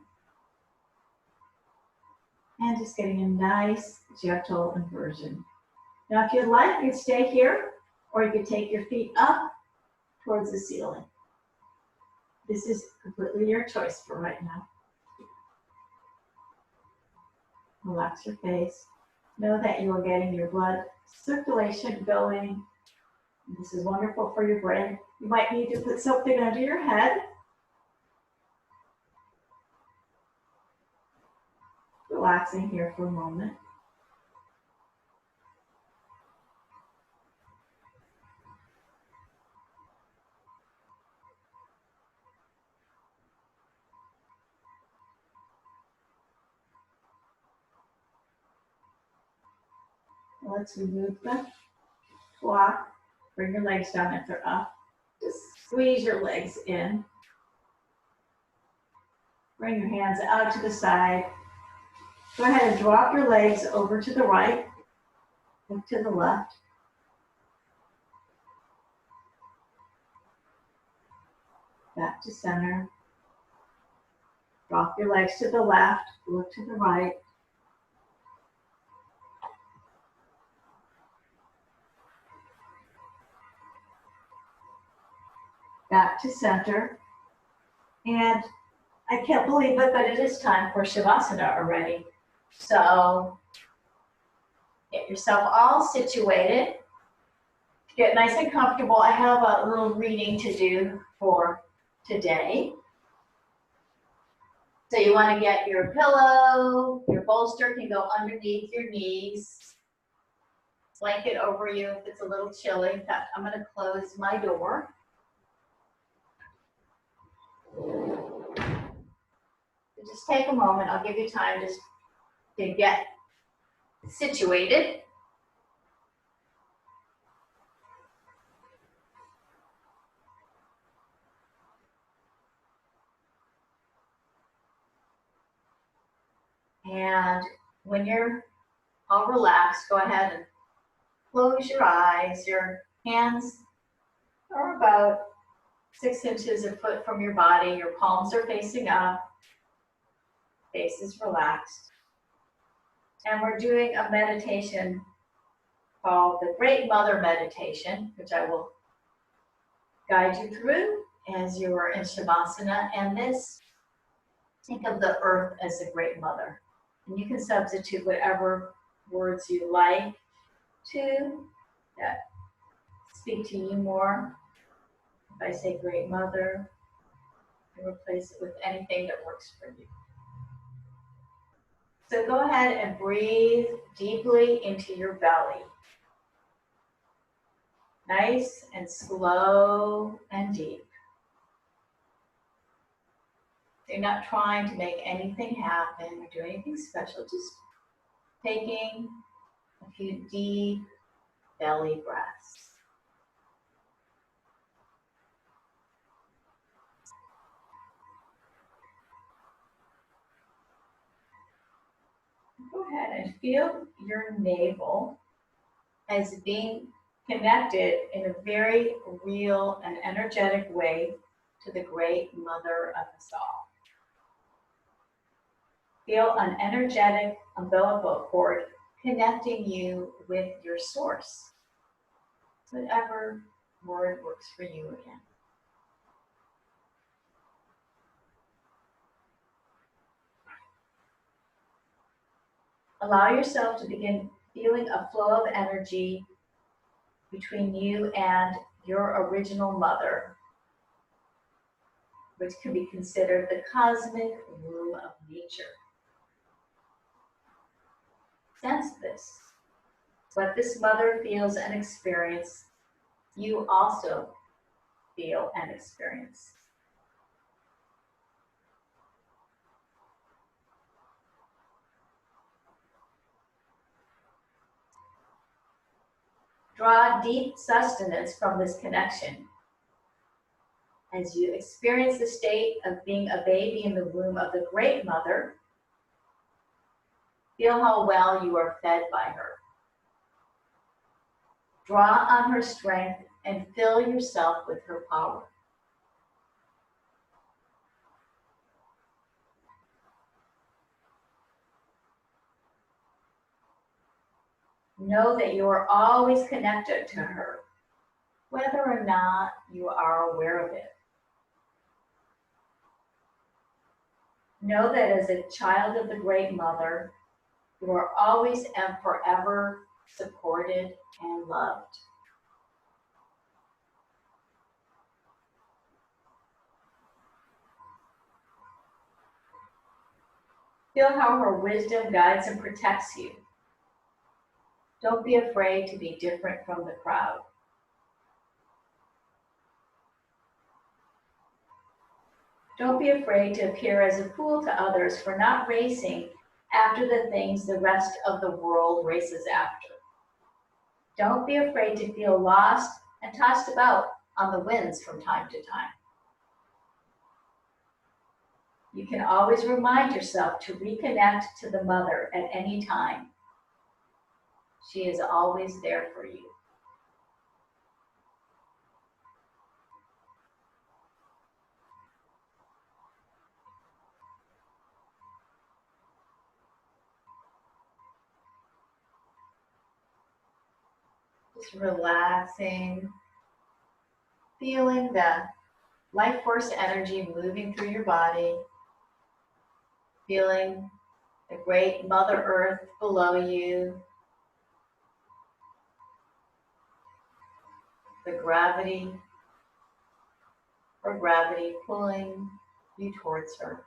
And just getting a nice, gentle inversion. Now, if you'd like, you could stay here, or you could take your feet up towards the ceiling. This is completely your choice for right now. Relax your face. Know that you are getting your blood circulation going. This is wonderful for your brain. You might need to put something under your head. Relaxing here for a moment. Let's remove the block. Bring your legs down if they're up. Just squeeze your legs in. Bring your hands out to the side. Go ahead and drop your legs over to the right and to the left. Back to center. Drop your legs to the left, look to the right. Back to center. And I can't believe it, but it is time for Shavasana already. So get yourself all situated. Get nice and comfortable. I have a little reading to do for today. So you want to get your pillow, your bolster can go underneath your knees. blanket over you if it's a little chilly. In fact, I'm going to close my door. So just take a moment. I'll give you time just to get situated. And when you're all relaxed, go ahead and close your eyes. Your hands are about 6 inches a foot from your body. Your palms are facing up. Face is relaxed. And we're doing a meditation called the Great Mother Meditation, which I will guide you through as you are in Shavasana. And this, think of the earth as the Great Mother. And you can substitute whatever words you like to that speak to you more. If I say Great Mother, you replace it with anything that works for you. So go ahead and breathe deeply into your belly. Nice and slow and deep. You're not trying to make anything happen or do anything special, just taking a few deep belly breaths. Go ahead and feel your navel as being connected in a very real and energetic way to the Great Mother of us all. Feel an energetic umbilical cord connecting you with your source. Whatever word works for you again. Allow yourself to begin feeling a flow of energy between you and your original mother, which can be considered the cosmic womb of nature. Sense this. What this mother feels and experiences, you also feel and experience. Draw deep sustenance from this connection as you experience the state of being a baby in the womb of the Great Mother. Feel how well you are fed by her. Draw on her strength and fill yourself with her power. Know that you are always connected to her, whether or not you are aware of it. Know that as a child of the Great Mother, you are always and forever supported and loved. Feel how her wisdom guides and protects you. Don't be afraid to be different from the crowd. Don't be afraid to appear as a fool to others for not racing after the things the rest of the world races after. Don't be afraid to feel lost and tossed about on the winds from time to time. You can always remind yourself to reconnect to the mother at any time. She is always there for you. Just relaxing, feeling the life force energy moving through your body, feeling the great Mother Earth below you, the gravity pulling you towards her,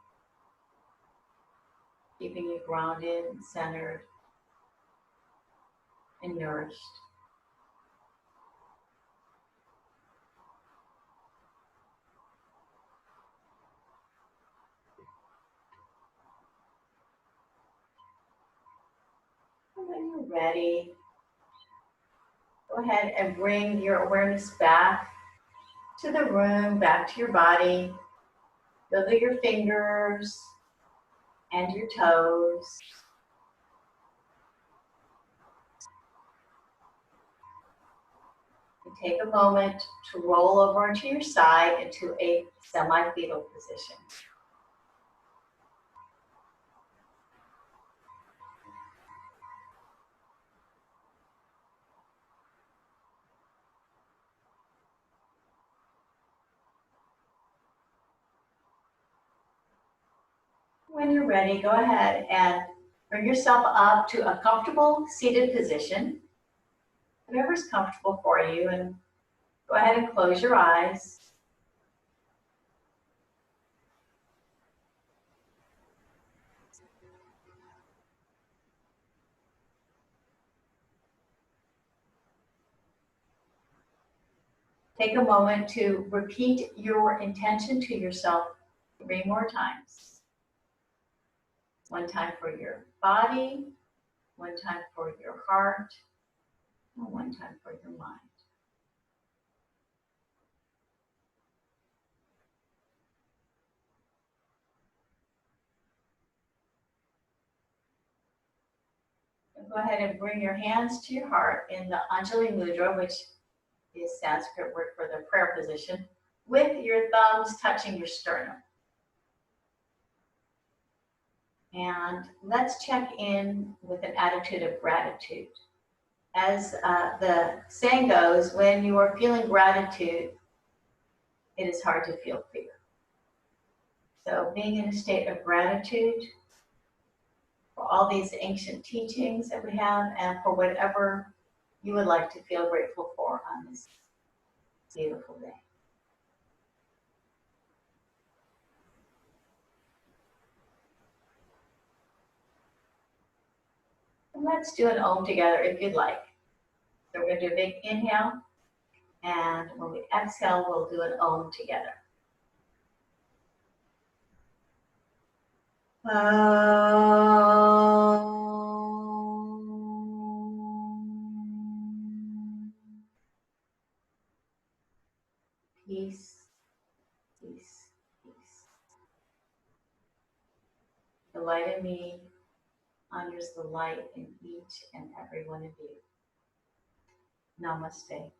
keeping you grounded and centered. and nourished. And when you're ready, go ahead and bring your awareness back to the room, back to your body. Wiggle your fingers and your toes. And take a moment to roll over onto your side into a semi-fetal position. When you're ready, go ahead and bring yourself up to a comfortable seated position, whatever's comfortable for you, and go ahead and close your eyes. Take a moment to repeat your intention to yourself 3 more times. 1 time for your body, 1 time for your heart, and 1 time for your mind. And go ahead and bring your hands to your heart in the Anjali Mudra, which is Sanskrit word for the prayer position, with your thumbs touching your sternum. And let's check in with an attitude of gratitude. As the saying goes, when you are feeling gratitude, it is hard to feel fear. So being in a state of gratitude for all these ancient teachings that we have and for whatever you would like to feel grateful for on this beautiful day. And let's do an Om together if you'd like. So we're going to do a big inhale, and when we exhale, we'll do an Om together. Peace, peace, peace. The light in me honors the light in each and every one of you. Namaste.